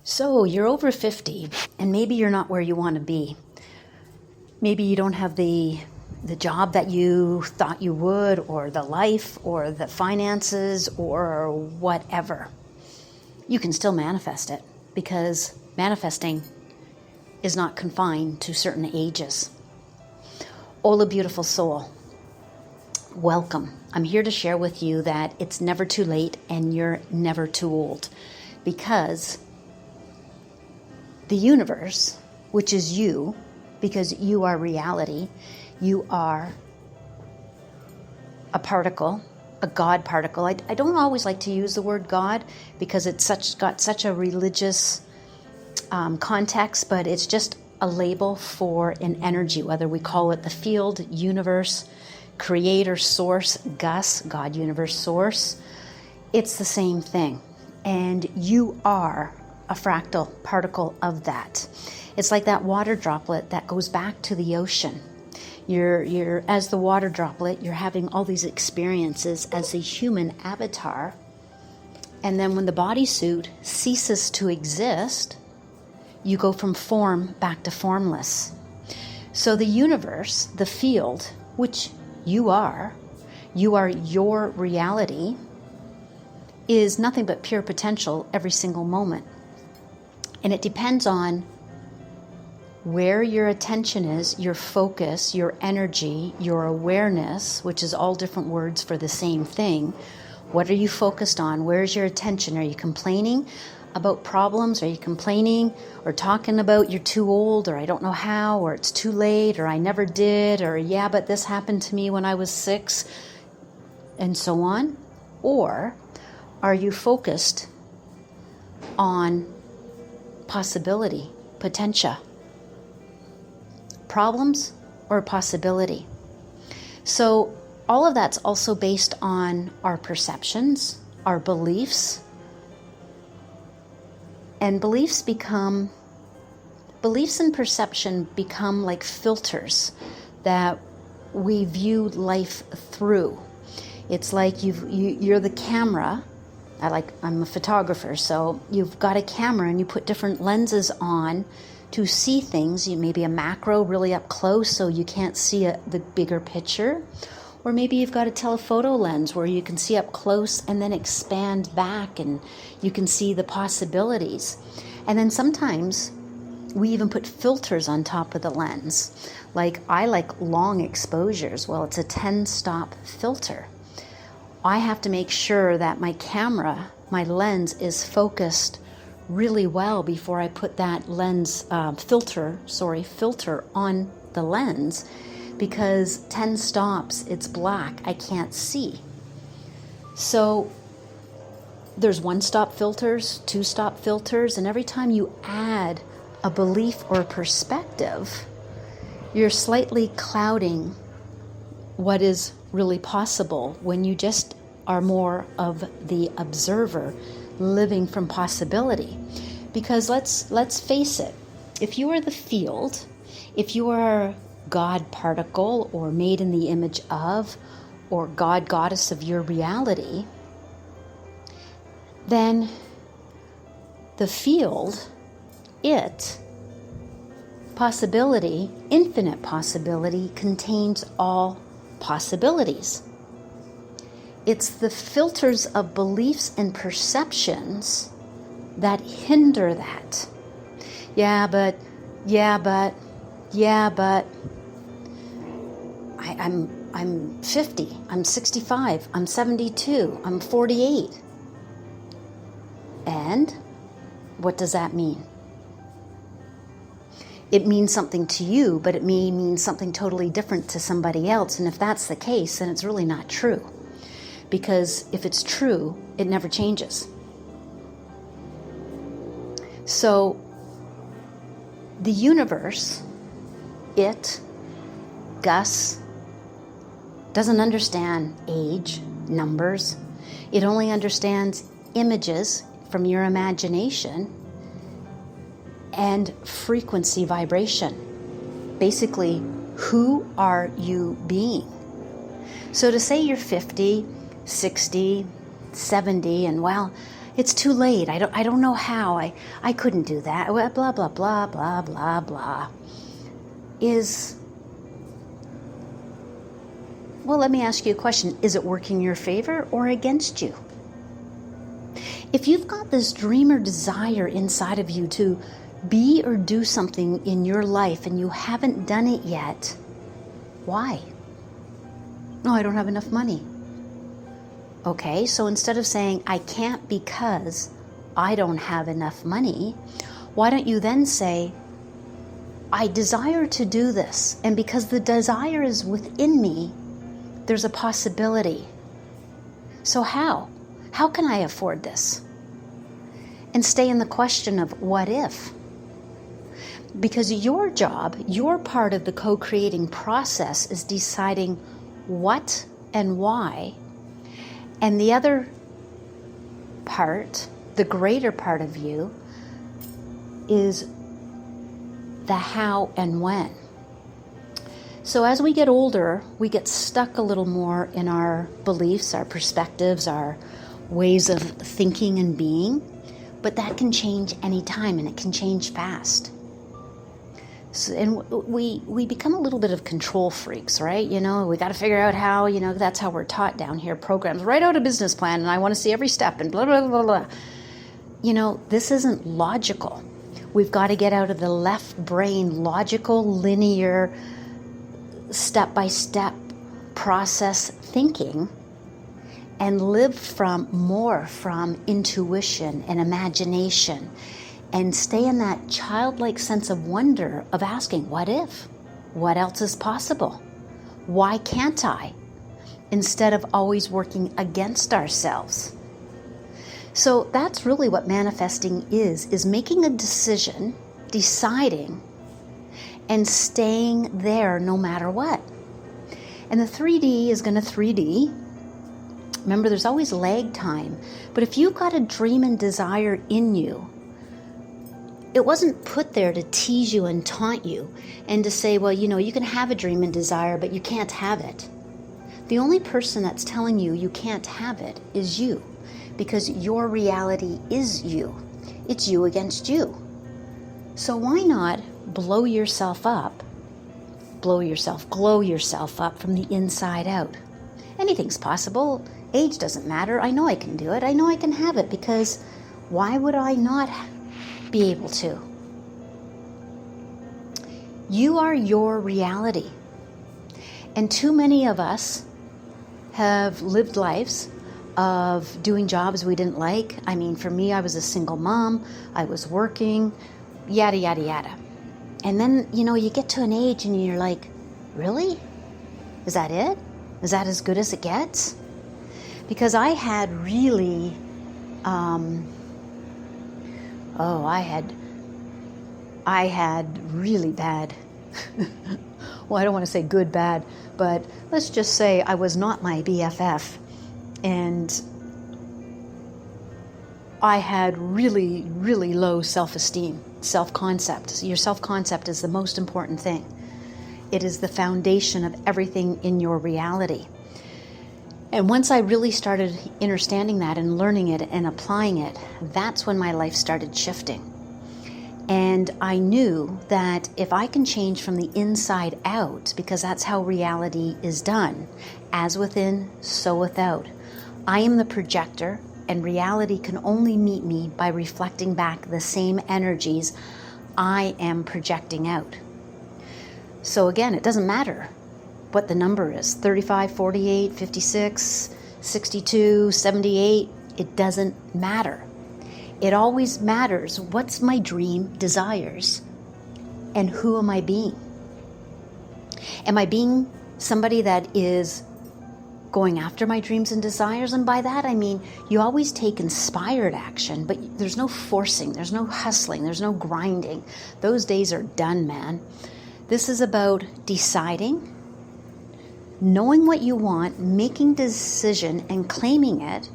So you're over 50 and maybe you're not where you want to be. Maybe you don't have the job that you thought you would, or the life, or the finances, or whatever. You can still manifest it, because manifesting is not confined to certain ages. Ola, beautiful soul, welcome. I'm here to share with you that it's never too late and you're never too old, because the universe, which is you, because you are reality, you are a particle, a God particle. I don't always like to use the word God because it's got such a religious context, but it's just a label for an energy, whether we call it the field, universe, creator, source, Gus, God, universe, source. It's the same thing. And you are a fractal particle of that. It's like that water droplet that goes back to the ocean. You're as the water droplet, you're having all these experiences as a human avatar. And then when the bodysuit ceases to exist, you go from form back to formless. So the universe, the field, which you are your reality, is nothing but pure potential every single moment. And it depends on where your attention is, your focus, your energy, your awareness, which is all different words for the same thing. What are you focused on? Where's your attention? Are you complaining about problems? Are you complaining or talking about you're too old, or I don't know how, or it's too late, or I never did, or yeah, but this happened to me when I was 6, and so on? Or are you focused on possibility, potential? Problems or possibility? So all of that's also based on our perceptions, our beliefs. And beliefs and perception become like filters that we view life through. It's like you're the camera. I'm a photographer, so you've got a camera and you put different lenses on to see things. You maybe a macro really up close so you can't see the bigger picture. Or maybe you've got a telephoto lens where you can see up close and then expand back and you can see the possibilities. And then sometimes we even put filters on top of the lens. Like I like long exposures. Well, it's a 10-stop filter. I have to make sure that my camera, my lens is focused really well before I put that lens filter on the lens, because 10 stops, it's black, I can't see. So there's 1-stop filters, 2-stop filters, and every time you add a belief or a perspective, you're slightly clouding what is really possible when you just are more of the observer, living from possibility. Because let's face it, if you are the field, if you are God particle, or made in the image of, or God goddess of your reality, then the field, possibility, infinite possibility, contains all possibilities. It's the filters of beliefs and perceptions that hinder that. Yeah, but I'm 50, I'm 65, I'm 72, I'm 48. And what does that mean? It means something to you, but it may mean something totally different to somebody else. And if that's the case, then it's really not true. Because if it's true, it never changes. So the universe, Gus, doesn't understand age, numbers. It only understands images from your imagination and frequency, vibration. Basically, who are you being? So to say you're 50, 60, 70, and well, it's too late. I don't know how. I couldn't do that. Blah, blah, blah, blah, blah, blah. Well, let me ask you a question. Is it working in your favor or against you? If you've got this dream or desire inside of you to be or do something in your life and you haven't done it yet, why? No, I don't have enough money. Okay, so instead of saying, I can't because I don't have enough money, why don't you then say, I desire to do this, and because the desire is within me, there's a possibility. So how? How can I afford this? And stay in the question of what if? Because your job, your part of the co-creating process is deciding what and why. And the other part, the greater part of you, is the how and when. So as we get older, we get stuck a little more in our beliefs, our perspectives, our ways of thinking and being. But that can change anytime, and it can change fast. So, and we become a little bit of control freaks, right? We got to figure out how, that's how we're taught down here. Programs, write out a business plan, and I want to see every step, and blah, blah, blah, blah. This isn't logical. We've got to get out of the left brain, logical, linear, step-by-step process thinking, and live more from intuition and imagination, and stay in that childlike sense of wonder of asking, what if? What else is possible? Why can't I? Instead of always working against ourselves. So that's really what manifesting is making a decision, deciding, and staying there no matter what. And the 3D is going to 3D. Remember, there's always lag time. But if you've got a dream and desire in you, it wasn't put there to tease you and taunt you and to say, well, you can have a dream and desire, but you can't have it. The only person that's telling you you can't have it is you, because your reality is you. It's you against you. So why not blow yourself up, glow yourself up from the inside out? Anything's possible. Age doesn't matter. I know I can do it. I know I can have it, because why would I not be able to? You are your reality. And too many of us have lived lives of doing jobs we didn't like. I mean, for me, I was a single mom. I was working, yada, yada, yada. And then, you get to an age and you're like, really? Is that it? Is that as good as it gets? Because I had really, I had really bad, well, I don't want to say good, bad, but let's just say I was not my BFF. And I had really, really low self-esteem, self-concept. Your self-concept is the most important thing. It is the foundation of everything in your reality. And once I really started understanding that and learning it and applying it, that's when my life started shifting. And I knew that if I can change from the inside out, because that's how reality is done, as within, so without. I am the projector, and reality can only meet me by reflecting back the same energies I am projecting out. So again, it doesn't matter what the number is, 35, 48, 56, 62, 78, it doesn't matter. It always matters what's my dream, desires, and who am I being? Am I being somebody that is going after my dreams and desires? And by that I mean you always take inspired action, but there's no forcing, there's no hustling, there's no grinding. Those days are done, man. This is about deciding, knowing what you want, making a decision and claiming it,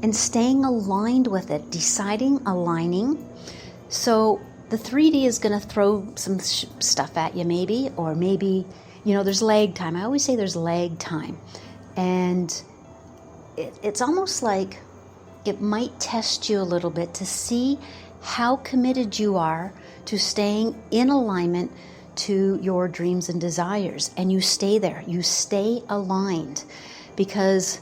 and staying aligned with it, deciding, aligning. So the 3D is going to throw some stuff at you maybe, or maybe, there's lag time. I always say there's lag time. And it's almost like it might test you a little bit to see how committed you are to staying in alignment to your dreams and desires. And you stay there, you stay aligned, because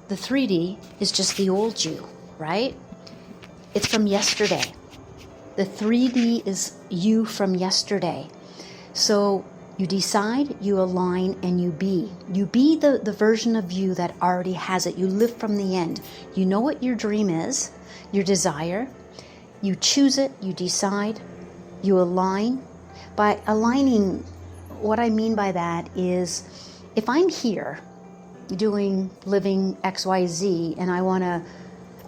the 3D is just the old you, right? It's from yesterday. The 3D is you from yesterday. So you decide, you align, and you be. You be the version of you that already has it. You live from the end. You know what your dream is, your desire. You choose it, you decide, you align. By aligning, what I mean by that is, if I'm here living XYZ and I want to,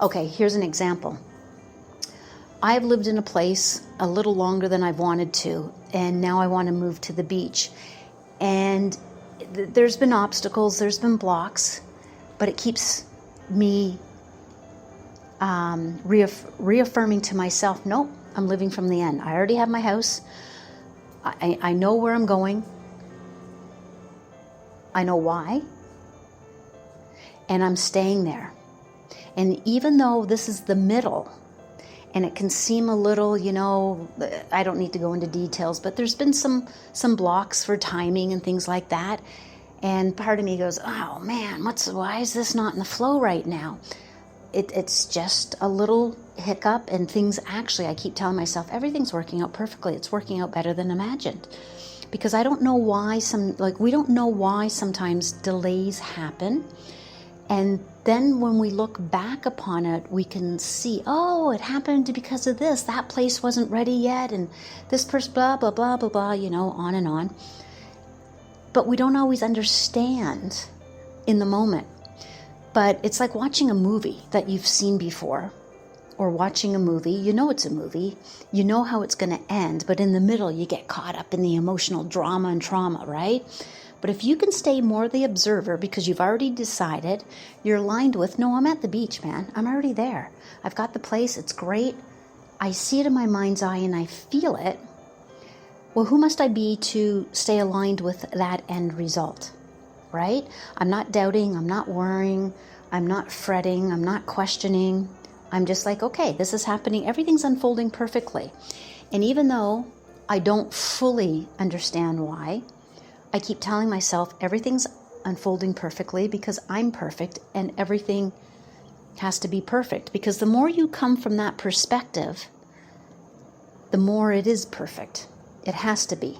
okay, here's an example. I've lived in a place a little longer than I've wanted to, and now I want to move to the beach. And there's been obstacles, there's been blocks, but it keeps me reaffirming to myself, nope, I'm living from the end. I already have my house. I know where I'm going. I know why. And I'm staying there. And even though this is the middle, and it can seem a little, I don't need to go into details, but there's been some blocks for timing and things like that. And part of me goes, oh man, why is this not in the flow right now? It's just a little hiccup, and things actually, I keep telling myself, everything's working out perfectly. It's working out better than imagined. Because I don't know why we don't know why sometimes delays happen. And then when we look back upon it, we can see, oh, it happened because of this. That place wasn't ready yet, and this person, blah, blah, blah, blah, blah, on and on. But we don't always understand in the moment. But it's like watching a movie that you've seen before, or watching a movie, it's a movie, you know how it's going to end, but in the middle you get caught up in the emotional drama and trauma, right? But if you can stay more the observer, because you've already decided, you're aligned with, no, I'm at the beach, man. I'm already there. I've got the place. It's great. I see it in my mind's eye and I feel it. Well, who must I be to stay aligned with that end result, right? I'm not doubting. I'm not worrying. I'm not fretting. I'm not questioning. I'm just like, okay, this is happening. Everything's unfolding perfectly. And even though I don't fully understand why, I keep telling myself everything's unfolding perfectly because I'm perfect, and everything has to be perfect. Because the more you come from that perspective, the more it is perfect. It has to be.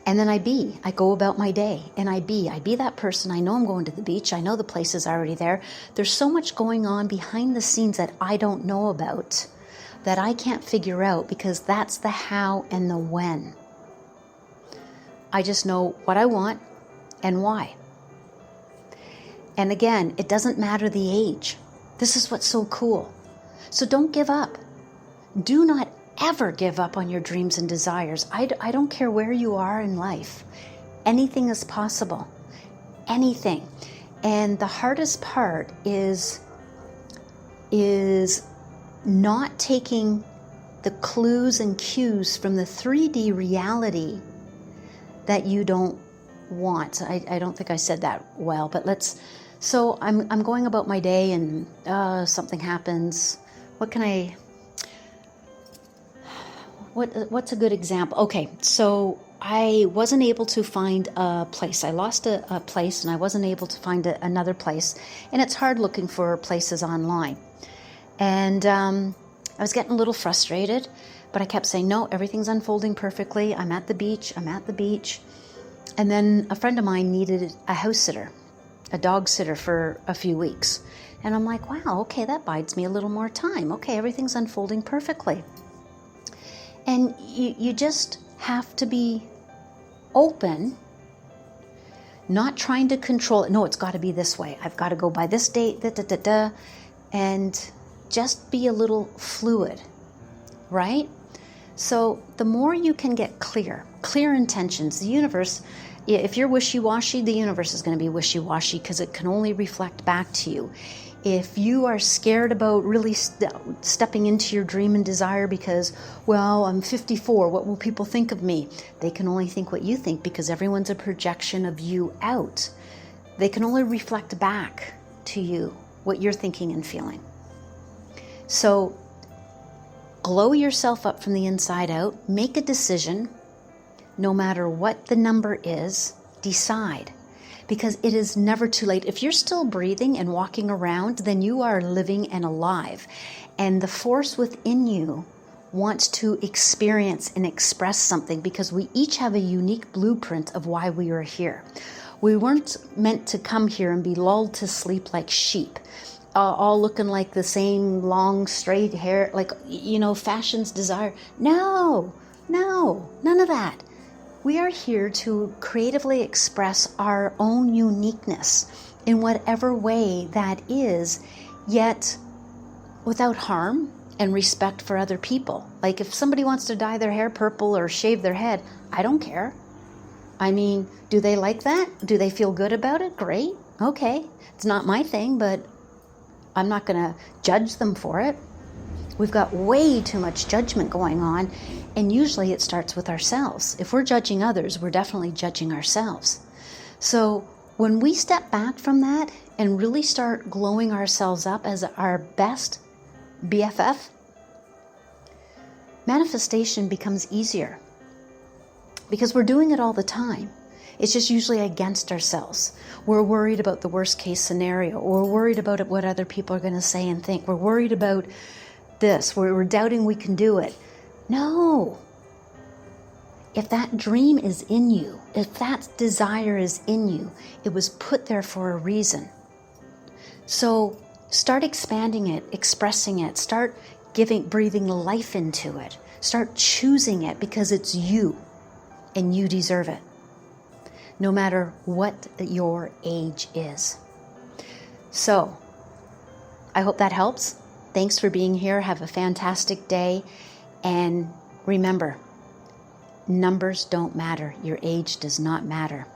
And then I go about my day, and I be that person. I know I'm going to the beach. I know the place is already there. There's so much going on behind the scenes that I don't know about, that I can't figure out, because that's the how and the when. I just know what I want and why. And again, it doesn't matter the age. This is what's so cool. So don't give up. Do not ever give up on your dreams and desires. I don't care where you are in life. Anything is possible. Anything. And the hardest part is not taking the clues and cues from the 3D reality that you don't want. I don't think I said that well, but so I'm going about my day, and something happens. What's a good example? Okay, so I wasn't able to find a place. I lost a place, and I wasn't able to find another place. And it's hard looking for places online. And I was getting a little frustrated, but I kept saying, no, everything's unfolding perfectly. I'm at the beach. And then a friend of mine needed a house sitter, a dog sitter for a few weeks. And I'm like, wow, okay, that buys me a little more time. Okay, everything's unfolding perfectly. And you just have to be open, not trying to control it. No, it's got to be this way. I've got to go by this date, and just be a little fluid, right? So the more you can get clear intentions, the universe, if you're wishy-washy, the universe is going to be wishy-washy, because it can only reflect back to you. If you are scared about really stepping into your dream and desire because, well, I'm 54, what will people think of me? They can only think what you think, because everyone's a projection of you out. They can only reflect back to you what you're thinking and feeling. So glow yourself up from the inside out. Make a decision. No matter what the number is, decide. Because it is never too late. If you're still breathing and walking around, then you are living and alive. And the force within you wants to experience and express something, because we each have a unique blueprint of why we are here. We weren't meant to come here and be lulled to sleep like sheep, all looking like the same long straight hair, like, fashion's desire. No, none of that. We are here to creatively express our own uniqueness in whatever way that is, yet without harm and respect for other people. Like if somebody wants to dye their hair purple or shave their head, I don't care. I mean, do they like that? Do they feel good about it? Great. Okay. It's not my thing, but I'm not going to judge them for it. We've got way too much judgment going on, and usually it starts with ourselves. If we're judging others, we're definitely judging ourselves. So when we step back from that and really start glowing ourselves up as our best BFF, manifestation becomes easier because we're doing it all the time. It's just usually against ourselves. We're worried about the worst case scenario. We're worried about what other people are going to say and think. We're worried about this. We're doubting we can do it. No. If that dream is in you, if that desire is in you, it was put there for a reason. So start expanding it, expressing it, start breathing life into it. Start choosing it because it's you and you deserve it, no matter what your age is. So I hope that helps. Thanks for being here. Have a fantastic day. And remember, numbers don't matter. Your age does not matter.